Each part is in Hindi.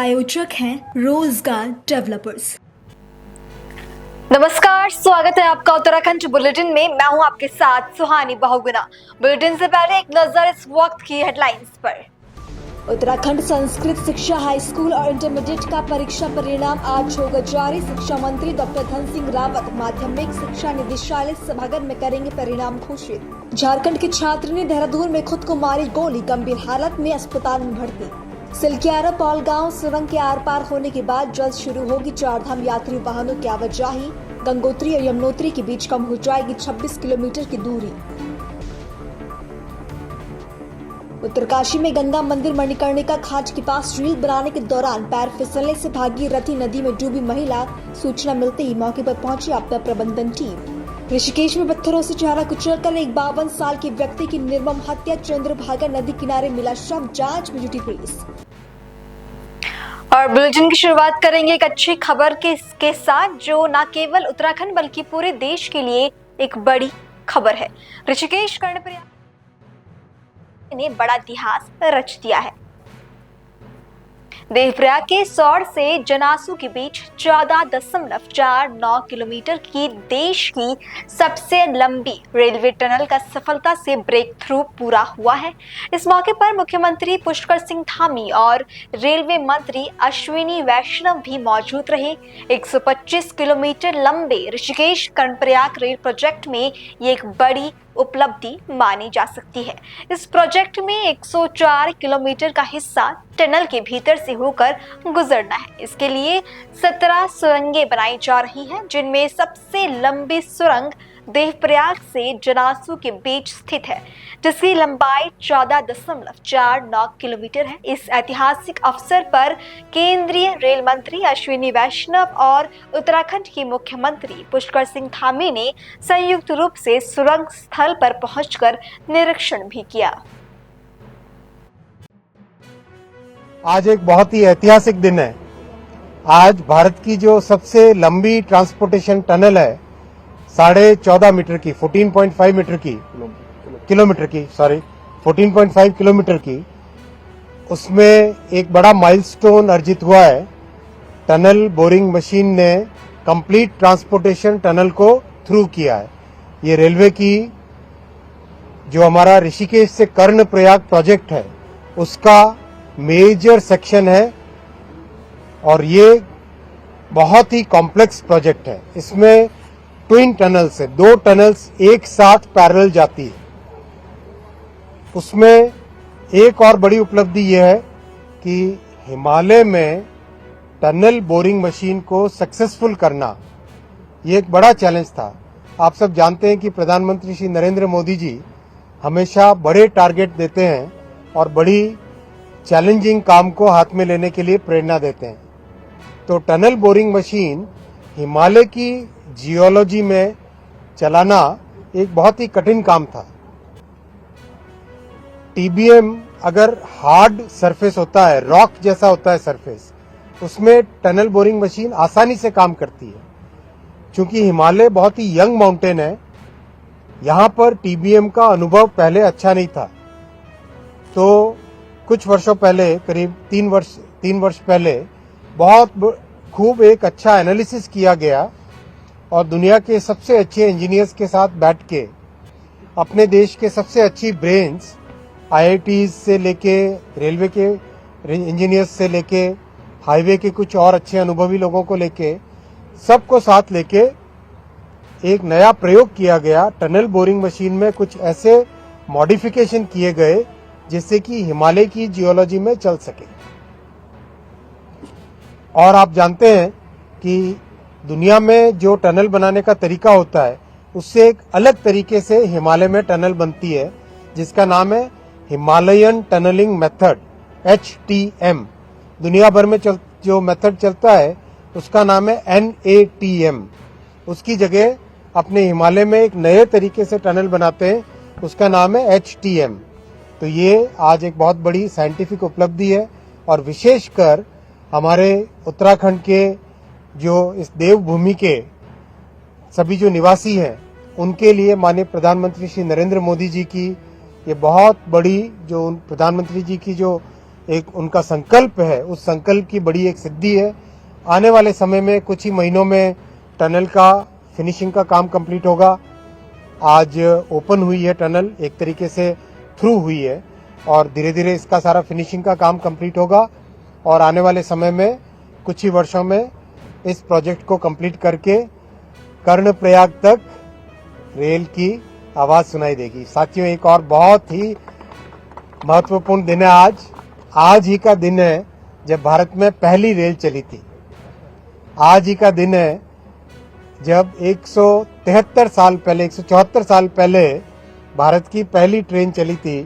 प्रायोजक हैं रोजगार डेवलपर्स। नमस्कार, स्वागत है आपका उत्तराखंड बुलेटिन में। मैं हूं आपके साथ सुहानी बहुगुना। बुलेटिन से पहले एक नजर इस वक्त की हेडलाइंस पर। उत्तराखंड संस्कृत शिक्षा हाई स्कूल और इंटरमीडिएट का परीक्षा परिणाम आज होगा जारी। शिक्षा मंत्री डॉक्टर धन सिंह रावत माध्यमिक शिक्षा निदेशालय सभागार में करेंगे परिणाम घोषित। झारखंड के छात्र ने देहरादून में खुद को मारी गोली, गंभीर हालत में अस्पताल में भर्ती। सिलकियारा पौलगांव सुरंग के आर पार होने के बाद जल्द शुरू होगी चारधाम यात्री वाहनों की आवाजाही। गंगोत्री और यमुनोत्री के बीच कम हो जाएगी 26 किलोमीटर की दूरी। उत्तरकाशी में गंगा मंदिर मणिकर्णिका घाट के पास रील बनाने के दौरान पैर फिसलने से भागी रथी नदी में डूबी महिला। सूचना मिलते ही मौके पर पहुंची आपदा प्रबंधन टीम। ऋषिकेश में पत्थरों से चेहरा कुचलकर एक 52 साल के व्यक्ति की निर्मम हत्या। चंद्रभागा नदी किनारे मिला शव, जांच में जुटी पुलिस। और बुलेटिन की शुरुआत करेंगे एक अच्छी खबर के साथ, जो न केवल उत्तराखंड बल्कि पूरे देश के लिए एक बड़ी खबर है। ऋषिकेश कर्णप्रयाग ने बड़ा इतिहास रच दिया है। देवप्रयाग के सौर से जनासू के बीच 14.49 किलोमीटर की देश की सबसे लंबी रेलवे टनल का सफलता से ब्रेक थ्रू पूरा हुआ है। इस मौके पर मुख्यमंत्री पुष्कर सिंह धामी और रेलवे मंत्री अश्विनी वैष्णव भी मौजूद रहे। 125 किलोमीटर लंबे ऋषिकेश कर्णप्रयाग रेल प्रोजेक्ट में ये एक बड़ी उपलब्धि मानी जा सकती है। इस प्रोजेक्ट में 104 किलोमीटर का हिस्सा टनल के भीतर से होकर गुजरना है। इसके लिए 17 सुरंगें बनाई जा रही हैं, जिनमें सबसे लंबी सुरंग देवप्रयाग से जनासू के बीच स्थित है, जिसकी लंबाई 14.49 किलोमीटर है। इस ऐतिहासिक अवसर पर केंद्रीय रेल मंत्री अश्विनी वैष्णव और उत्तराखंड के मुख्यमंत्री पुष्कर सिंह धामी ने संयुक्त रूप से सुरंग स्थल पर पहुंचकर निरीक्षण भी किया। आज एक बहुत ही ऐतिहासिक दिन है। आज भारत की जो सबसे लंबी ट्रांसपोर्टेशन टनल है 14.5 मीटर की 14.5 मीटर की किलोमीटर की 14.5 किलोमीटर की, उसमें एक बड़ा माइलस्टोन अर्जित हुआ है। टनल बोरिंग मशीन ने कंप्लीट ट्रांसपोर्टेशन टनल को थ्रू किया है। ये रेलवे की जो हमारा ऋषिकेश से कर्णप्रयाग प्रोजेक्ट है उसका मेजर सेक्शन है और ये बहुत ही कॉम्प्लेक्स प्रोजेक्ट है। इसमें ट्विन टनल्स है, 2 टनल्स एक साथ पैरेलल जाती है। उसमें एक और बड़ी उपलब्धि यह है कि हिमालय में टनल बोरिंग मशीन को सक्सेसफुल करना ये एक बड़ा चैलेंज था। आप सब जानते हैं कि प्रधानमंत्री श्री नरेंद्र मोदी जी हमेशा बड़े टारगेट देते हैं और बड़ी चैलेंजिंग काम को हाथ में लेने के लिए प्रेरणा देते हैं। तो टनल बोरिंग मशीन हिमालय की जियोलॉजी में चलाना एक बहुत ही कठिन काम था। टीबीएम अगर हार्ड सरफेस होता है, रॉक जैसा होता है सरफेस, उसमें टनल बोरिंग मशीन आसानी से काम करती है। क्योंकि हिमालय बहुत ही यंग माउंटेन है, यहाँ पर टीबीएम का अनुभव पहले अच्छा नहीं था। तो कुछ वर्षों पहले, करीब 3 वर्ष पहले बहुत खूब एक अच्छा एनालिसिस किया गया और दुनिया के सबसे अच्छे इंजीनियर्स के साथ बैठ के अपने देश के सबसे अच्छी ब्रेन्स, आईआईटीज से लेके रेलवे के इंजीनियर्स से लेके हाईवे के कुछ और अच्छे अनुभवी लोगों को लेके सबको साथ लेके एक नया प्रयोग किया गया। टनल बोरिंग मशीन में कुछ ऐसे मॉडिफिकेशन किए गए जिससे कि हिमालय की जियोलॉजी में चल सके। और आप जानते हैं कि दुनिया में जो टनल बनाने का तरीका होता है उससे एक अलग तरीके से हिमालय में टनल बनती है, जिसका नाम है हिमालयन टनलिंग मेथड, HTM। दुनिया भर में जो मेथड चलता है उसका नाम है NATM। उसकी जगह अपने हिमालय में एक नए तरीके से टनल बनाते हैं, उसका नाम है HTM। तो ये आज एक बहुत बड़ी साइंटिफिक उपलब्धि है और विशेषकर हमारे उत्तराखंड के जो इस देवभूमि के सभी जो निवासी हैं उनके लिए माननीय प्रधानमंत्री श्री नरेंद्र मोदी जी की ये बहुत बड़ी जो प्रधानमंत्री जी की जो एक उनका संकल्प है, उस संकल्प की बड़ी एक सिद्धि है। आने वाले समय में कुछ ही महीनों में टनल का फिनिशिंग का काम कंप्लीट होगा। आज ओपन हुई है टनल, एक तरीके से थ्रू हुई है और धीरे धीरे इसका सारा फिनिशिंग का काम कंप्लीट होगा और आने वाले समय में कुछ ही वर्षों में इस प्रोजेक्ट को कंप्लीट करके कर्णप्रयाग तक रेल की आवाज सुनाई देगी। साथियों, एक और बहुत ही महत्वपूर्ण दिन है आज ही का दिन है जब भारत में पहली रेल चली थी। आज ही का दिन है जब 173 साल पहले 174 साल पहले भारत की पहली ट्रेन चली थी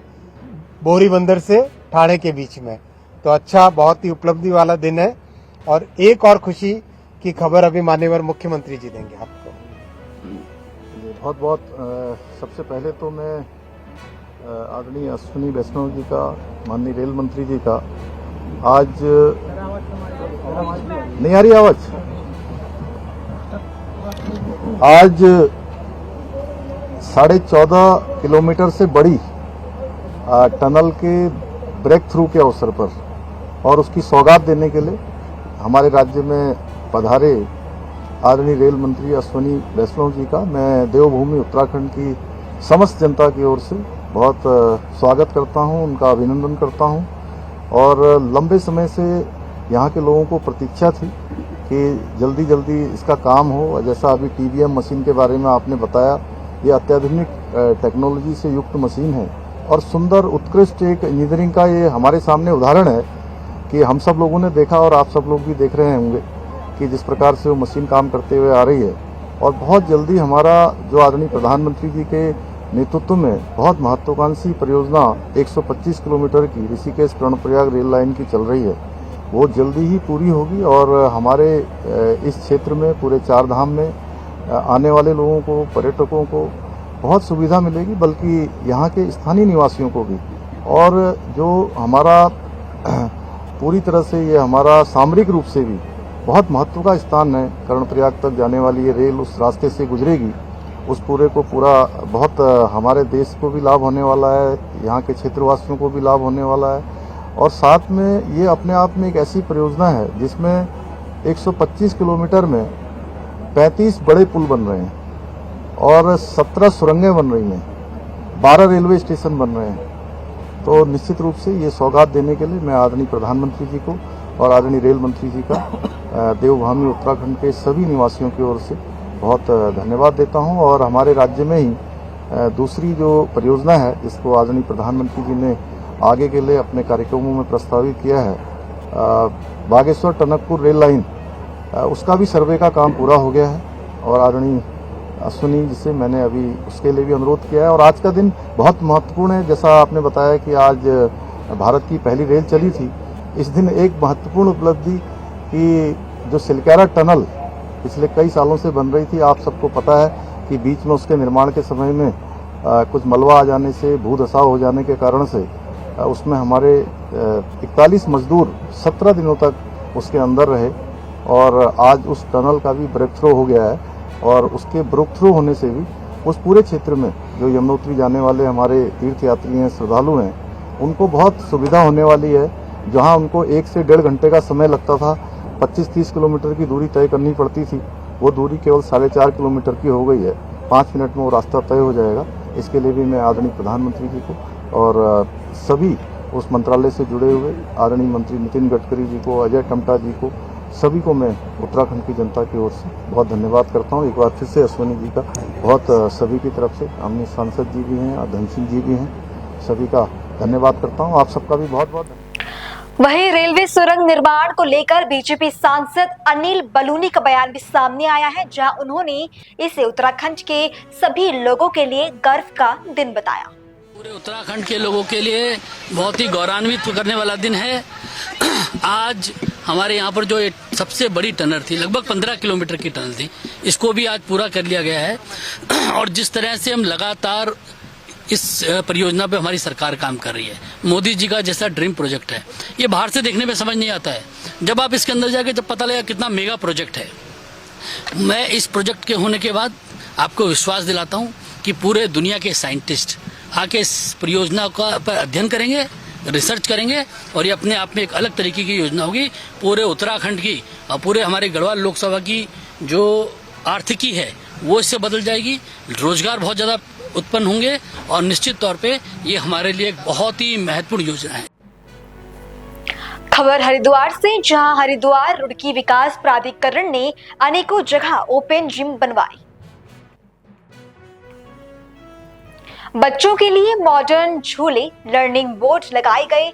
बोरीबंदर से ठाणे के बीच में। तो अच्छा, बहुत ही उपलब्धि वाला दिन है और एक और खुशी की खबर अभी माननीय मुख्यमंत्री जी देंगे आपको। बहुत बहुत सबसे पहले तो मैं आदरणीय अश्विनी वैष्णव जी का, माननीय रेल मंत्री जी का आज नहीं आ रही आवाज, आज 14.5 किलोमीटर से बड़ी टनल के ब्रेक थ्रू के अवसर पर और उसकी सौगात देने के लिए हमारे राज्य में पधारे आदरणीय रेल मंत्री अश्विनी वैष्णव जी का मैं देवभूमि उत्तराखंड की समस्त जनता की ओर से बहुत स्वागत करता हूं, उनका अभिनंदन करता हूं। और लंबे समय से यहाँ के लोगों को प्रतीक्षा थी कि जल्दी जल्दी इसका काम हो। जैसा अभी TBM मशीन के बारे में आपने बताया, ये अत्याधुनिक टेक्नोलॉजी से युक्त मशीन है और सुंदर उत्कृष्ट एक इंजीनियरिंग का ये हमारे सामने उदाहरण है कि हम सब लोगों ने देखा और आप सब लोग भी देख रहे होंगे कि जिस प्रकार से वो मशीन काम करते हुए आ रही है। और बहुत जल्दी हमारा जो आदरणीय प्रधानमंत्री जी के नेतृत्व में बहुत महत्वाकांक्षी परियोजना 125 किलोमीटर की ऋषिकेश कर्णप्रयाग रेल लाइन की चल रही है, वो जल्दी ही पूरी होगी और हमारे इस क्षेत्र में पूरे 4 धाम में आने वाले लोगों को, पर्यटकों को बहुत सुविधा मिलेगी, बल्कि यहाँ के स्थानीय निवासियों को भी। और जो हमारा पूरी तरह से ये हमारा सामरिक रूप से भी बहुत महत्व का स्थान है, कर्णप्रयाग तक जाने वाली ये रेल उस रास्ते से गुजरेगी, उस पूरे को पूरा बहुत हमारे देश को भी लाभ होने वाला है, यहाँ के क्षेत्रवासियों को भी लाभ होने वाला है। और साथ में ये अपने आप में एक ऐसी परियोजना है जिसमें 125 किलोमीटर में 35 बड़े पुल बन रहे हैं और 17 सुरंगें बन रही हैं, 12 रेलवे स्टेशन बन रहे हैं। तो निश्चित रूप से ये सौगात देने के लिए मैं आदरणीय प्रधानमंत्री जी को और आदरणीय रेल मंत्री जी का देवभूमि उत्तराखंड के सभी निवासियों की ओर से बहुत धन्यवाद देता हूं। और हमारे राज्य में ही दूसरी जो परियोजना है जिसको आदरणीय प्रधानमंत्री जी ने आगे के लिए अपने कार्यक्रमों में प्रस्तावित किया है, बागेश्वर टनकपुर रेल लाइन, उसका भी सर्वे का काम पूरा हो गया है और आदरणीय अश्विनी जी से मैंने अभी उसके लिए भी अनुरोध किया है। और आज का दिन बहुत महत्वपूर्ण है, जैसा आपने बताया कि आज भारत की पहली रेल चली थी। इस दिन एक महत्वपूर्ण उपलब्धि कि जो सिलक्यारा टनल पिछले कई सालों से बन रही थी, आप सबको पता है कि बीच में उसके निर्माण के समय में कुछ मलबा आ जाने से, भूधसाव हो जाने के कारण से उसमें हमारे 41 मजदूर 17 दिनों तक उसके अंदर रहे और आज उस टनल का भी ब्रेक थ्रू हो गया है। और उसके ब्रेक थ्रू होने से भी उस पूरे क्षेत्र में जो यमुनोत्री जाने वाले हमारे तीर्थ यात्री हैं, श्रद्धालु हैं, उनको बहुत सुविधा होने वाली है। जहां उनको 1 से 1.5 घंटे का समय लगता था, 25-30 किलोमीटर की दूरी तय करनी पड़ती थी, वो दूरी केवल 4.5 किलोमीटर की हो गई है। 5 मिनट में वो रास्ता तय हो जाएगा। इसके लिए भी मैं आदरणीय प्रधानमंत्री जी को और सभी उस मंत्रालय से जुड़े हुए आदरणीय मंत्री नितिन गडकरी जी को, अजय टमटा जी को, सभी को मैं उत्तराखंड की जनता की ओर से बहुत धन्यवाद करता हूँ। एक बार फिर से अश्विनी जी का बहुत सभी की तरफ से, हमने सांसद जी भी हैं, धन सिंह जी भी हैं, सभी का धन्यवाद करता हूँ। आप सबका भी बहुत बहुत धन्यवाद। वहीं रेलवे सुरंग निर्माण को लेकर बीजेपी सांसद अनिल बलूनी का बयान भी सामने आया है, जहां उन्होंने इसे उत्तराखंड के सभी लोगों के लिए गर्व का दिन बताया। पूरे उत्तराखंड के लोगों के लिए बहुत ही गौरवान्वित करने वाला दिन है। आज हमारे यहाँ पर जो सबसे बड़ी टनल थी, लगभग 15 किलोमीटर की टनल थी, इसको भी आज पूरा कर लिया गया है। और जिस तरह से हम लगातार इस परियोजना पे हमारी सरकार काम कर रही है, मोदी जी का जैसा ड्रीम प्रोजेक्ट है, ये बाहर से देखने में समझ नहीं आता है। जब आप इसके अंदर जाके जब पता लगा कितना मेगा प्रोजेक्ट है, मैं इस प्रोजेक्ट के होने के बाद आपको विश्वास दिलाता हूँ कि पूरे दुनिया के साइंटिस्ट आके इस परियोजना का पर अध्ययन करेंगे रिसर्च करेंगे और ये अपने आप में एक अलग तरीके की योजना होगी। पूरे उत्तराखंड की और पूरे हमारे गढ़वाल लोकसभा की जो आर्थिकी है वो इससे बदल जाएगी। रोजगार बहुत ज्यादा उत्पन्न होंगे और निश्चित तौर पे ये हमारे लिए एक बहुत ही महत्वपूर्ण योजना है। खबर हरिद्वार से, जहां हरिद्वार रुड़की विकास प्राधिकरण ने अनेकों जगह ओपन जिम बनवाई। बच्चों के लिए मॉडर्न झूले, लर्निंग बोर्ड लगाए गए,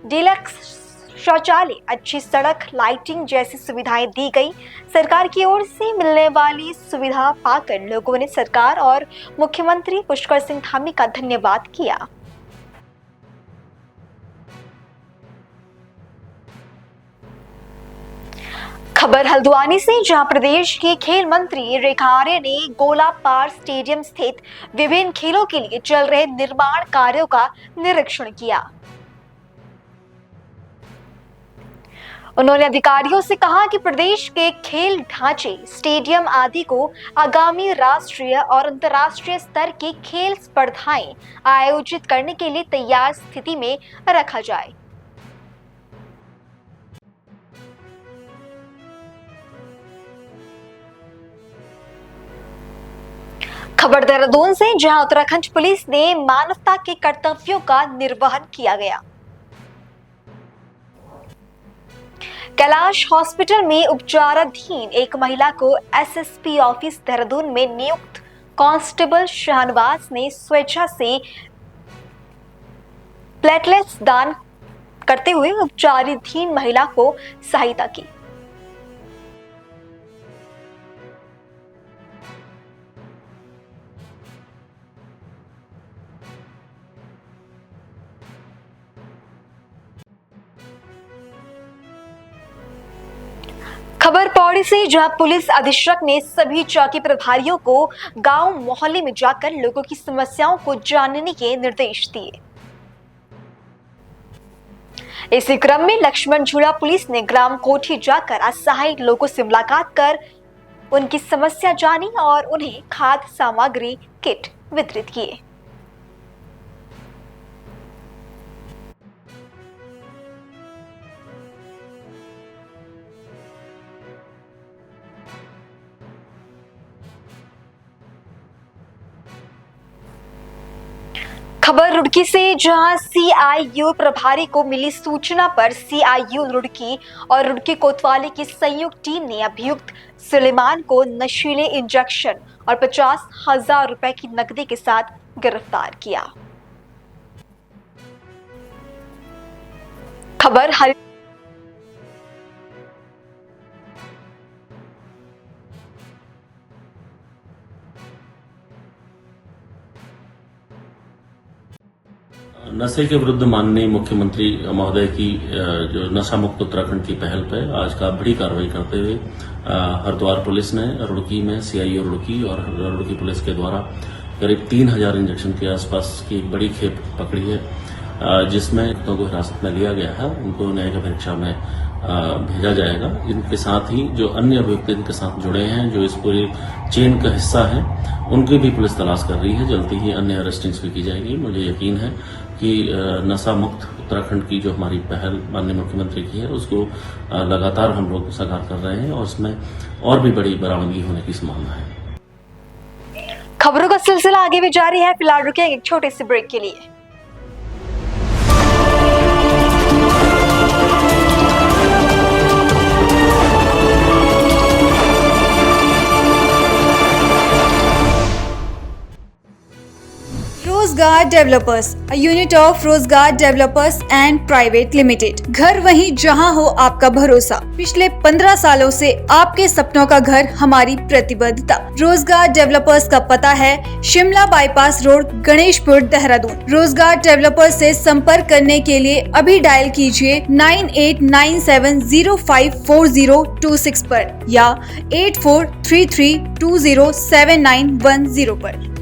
डिलक्स शौचालय, अच्छी सड़क, लाइटिंग जैसी सुविधाएं दी गई। सरकार की ओर से मिलने वाली सुविधा पाकर लोगों ने सरकार और मुख्यमंत्री पुष्कर सिंह धामी का धन्यवाद किया। खबर हल्द्वानी से, जहां प्रदेश के खेल मंत्री रेखा आर्य ने गोला पार स्टेडियम स्थित विभिन्न खेलों के लिए चल रहे निर्माण कार्यों का निरीक्षण किया। उन्होंने अधिकारियों से कहा कि प्रदेश के खेल ढांचे, स्टेडियम आदि को आगामी राष्ट्रीय और अंतर्राष्ट्रीय स्तर की खेल स्पर्धाएं आयोजित करने के लिए तैयार स्थिति में रखा जाए। खबर देहरादून से, जहां उत्तराखंड पुलिस ने मानवता के कर्तव्यों का निर्वहन किया गया। कैलाश हॉस्पिटल में उपचाराधीन एक महिला को एसएसपी ऑफिस देहरादून में नियुक्त कांस्टेबल शाहनवाज ने स्वेच्छा से प्लेटलेट्स दान करते हुए उपचाराधीन महिला को सहायता की। खबर पौड़ी से, जहां पुलिस अधीक्षक ने सभी चौकी प्रभारियों को गांव मोहल्ले में जाकर लोगों की समस्याओं को जानने के निर्देश दिए। इसी क्रम में लक्ष्मण झूला पुलिस ने ग्राम कोठी जाकर असहाय लोगों से मुलाकात कर उनकी समस्या जानी और उन्हें खाद्य सामग्री किट वितरित किए। खबर रुड़की से, जहां सीआईयू प्रभारी को मिली सूचना पर सीआईयू रुड़की और रुड़की कोतवाली की संयुक्त टीम ने अभियुक्त सुलेमान को नशीले इंजेक्शन और 50,000 रुपए की नकदी के साथ गिरफ्तार किया। खबर नशे के विरुद्ध माननीय मुख्यमंत्री महोदय की जो नशा मुक्त उत्तराखंड की पहल पर आज का बड़ी कार्रवाई करते हुए हरिद्वार पुलिस ने रुड़की में सीआईयू रुड़की और रुड़की पुलिस के द्वारा करीब 3,000 इंजेक्शन के आसपास की एक बड़ी खेप पकड़ी है, जिसमें लोगों को हिरासत में लिया गया है। उनको न्यायिक परीक्षा में भेजा जाएगा। इनके साथ ही जो अन्य अभियुक्त इनके साथ जुड़े हैं, जो इस पूरी चेन का हिस्सा है, उनकी भी पुलिस तलाश कर रही है। जल्दी ही अन्य अरेस्टिंग्स भी की जाएगी। मुझे यकीन है कि नशा मुक्त उत्तराखंड की जो हमारी पहल माननीय मुख्यमंत्री की है, उसको लगातार हम लोग साकार कर रहे हैं और उसमें और भी बड़ी बरामदगी होने की संभावना है। खबरों का सिलसिला आगे भी जारी है। फिलहाल रुके एक छोटे से ब्रेक के लिए। रोजगार डेवलपर्स, a unit of रोजगार डेवलपर्स एंड प्राइवेट लिमिटेड। घर वहीं जहां हो आपका भरोसा। पिछले 15 सालों से आपके सपनों का घर हमारी प्रतिबद्धता। रोजगार डेवलपर्स का पता है शिमला बाईपास रोड, गणेशपुर, देहरादून। रोजगार डेवलपर्स से संपर्क करने के लिए अभी डायल कीजिए 9897054026 पर या 8433207910 पर।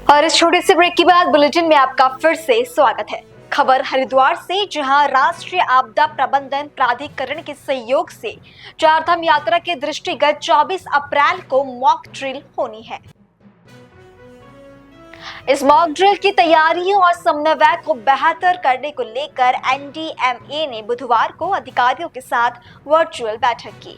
और इस छोटे से ब्रेक के बाद बुलेटिन में आपका फिर से स्वागत है। खबर हरिद्वार से, जहां राष्ट्रीय आपदा प्रबंधन प्राधिकरण के सहयोग से चारधाम यात्रा के दृष्टिगत 24 अप्रैल को मॉक ड्रिल होनी है। इस मॉक ड्रिल की तैयारियों और समन्वय को बेहतर करने को लेकर एनडीएमए ने बुधवार को अधिकारियों के साथ वर्चुअल बैठक की।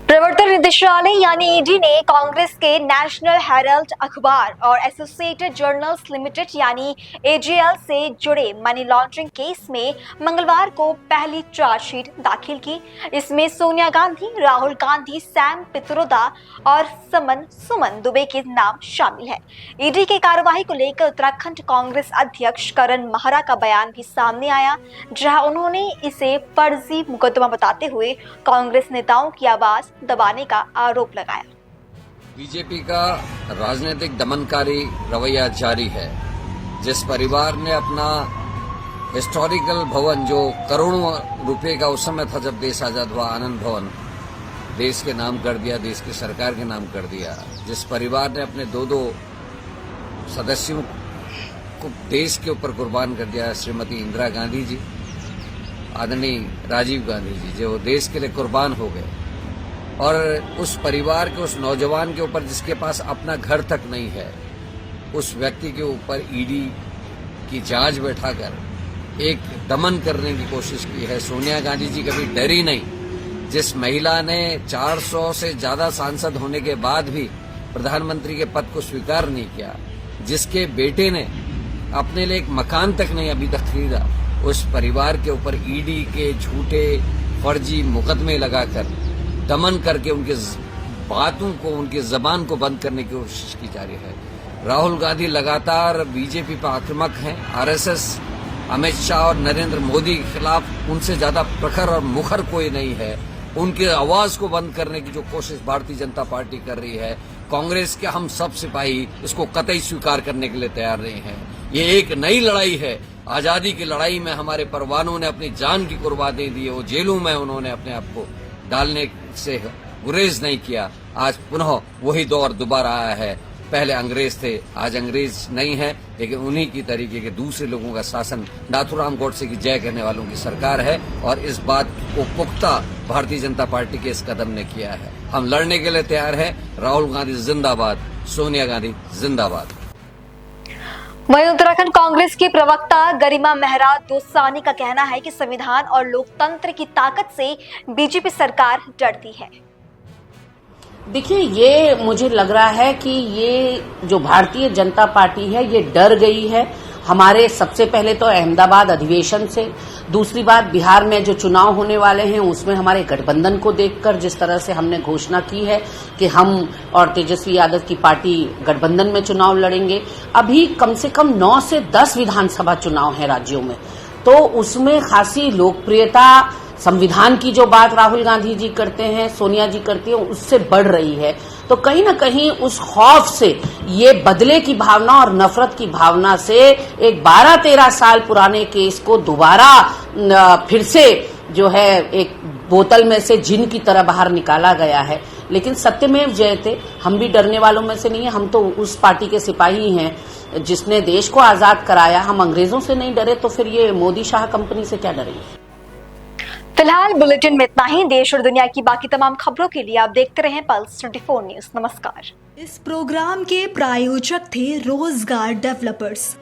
प्रवर्तन निदेशालय यानी ईडी ने कांग्रेस के नेशनल हेराल्ड अखबार और एसोसिएटेड जर्नल्स लिमिटेड यानी एजेएल से जुड़े मनी लॉन्ड्रिंग केस में मंगलवार को पहली चार्जशीट दाखिल की। इसमें सोनिया गांधी, राहुल गांधी, सैम पित्रोदा और सुमन दुबे के नाम शामिल है। ईडी की कार्रवाई को लेकर उत्तराखंड कांग्रेस अध्यक्ष करण माहरा का बयान भी सामने आया, जहां उन्होंने इसे फर्जी मुकदमा बताते हुए कांग्रेस नेताओं की आवाज दबाने का आरोप लगाया। बीजेपी का राजनीतिक दमनकारी रवैया जारी है। जिस परिवार ने अपना हिस्टोरिकल भवन, जो करोड़ों रुपए का उस समय था जब देश आजाद हुआ, आनंद भवन, देश के नाम कर दिया, देश की सरकार के नाम कर दिया। जिस परिवार ने अपने दो सदस्यों को देश के ऊपर कुर्बान कर दिया, श्रीमती इंदिरा गांधी जी, आदरणीय राजीव गांधी जी, जो देश के लिए कुर्बान हो गए, और उस परिवार के, उस नौजवान के ऊपर जिसके पास अपना घर तक नहीं है, उस व्यक्ति के ऊपर ईडी की जांच बैठाकर एक दमन करने की कोशिश की है। सोनिया गांधी जी कभी डरी नहीं। जिस महिला ने 400 से ज्यादा सांसद होने के बाद भी प्रधानमंत्री के पद को स्वीकार नहीं किया, जिसके बेटे ने अपने लिए एक मकान तक नहीं अभी तक खरीदा, उस परिवार के ऊपर ईडी के झूठे फर्जी मुकदमे लगाकर दमन करके उनके बातों को, उनकी जबान को बंद करने की कोशिश की जा रही है। राहुल गांधी लगातार बीजेपी पर आक्रामक हैं। आरएसएस, अमित शाह और नरेंद्र मोदी के खिलाफ उनसे ज्यादा प्रखर और मुखर कोई नहीं है। उनकी आवाज को बंद करने की जो कोशिश भारतीय जनता पार्टी कर रही है, कांग्रेस के हम सब सिपाही इसको कतई स्वीकार करने के लिए तैयार नहीं है। ये एक नई लड़ाई है। आजादी की लड़ाई में हमारे परवानों ने अपनी जान की कुर्बानी दी, वो जेलों में उन्होंने अपने आप को डालने से गुरेज नहीं किया। आज पुनः वही दौर दोबारा आया है। पहले अंग्रेज थे, आज अंग्रेज नहीं है, लेकिन उन्हीं की तरीके के दूसरे लोगों का शासन, नाथूराम गोडसे की जय कहने वालों की सरकार है, और इस बात को पुख्ता भारतीय जनता पार्टी के इस कदम ने किया है। हम लड़ने के लिए तैयार है। राहुल गांधी जिंदाबाद, सोनिया गांधी जिंदाबाद। वहीं उत्तराखंड कांग्रेस की प्रवक्ता गरिमा मेहरा दोसानी का कहना है कि संविधान और लोकतंत्र की ताकत से बीजेपी सरकार डरती है। देखिए, ये मुझे लग रहा है कि ये जो भारतीय जनता पार्टी है ये डर गई है। हमारे सबसे पहले तो अहमदाबाद अधिवेशन से, दूसरी बात बिहार में जो चुनाव होने वाले हैं उसमें हमारे गठबंधन को देखकर जिस तरह से हमने घोषणा की है कि हम और तेजस्वी यादव की पार्टी गठबंधन में चुनाव लड़ेंगे। अभी कम से कम 9 से 10 विधानसभा चुनाव हैं राज्यों में, तो उसमें खासी लोकप्रियता, संविधान की जो बात राहुल गांधी जी करते हैं, सोनिया जी करती हैं, उससे बढ़ रही है। तो कहीं ना कहीं उस खौफ से, ये बदले की भावना और नफरत की भावना से एक 12-13 साल पुराने केस को दोबारा फिर से जो है एक बोतल में से जिन की तरह बाहर निकाला गया है। लेकिन सत्यमेव जयते, हम भी डरने वालों में से नहीं है। हम तो उस पार्टी के सिपाही हैं जिसने देश को आजाद कराया। हम अंग्रेजों से नहीं डरे, तो फिर ये मोदी शाह कंपनी से क्या डरेंगे। फिलहाल बुलेटिन में इतना ही। देश और दुनिया की बाकी तमाम खबरों के लिए आप देखते रहें पल्स 24 न्यूज। नमस्कार। इस प्रोग्राम के प्रायोजक थे रोजगार डेवलपर्स।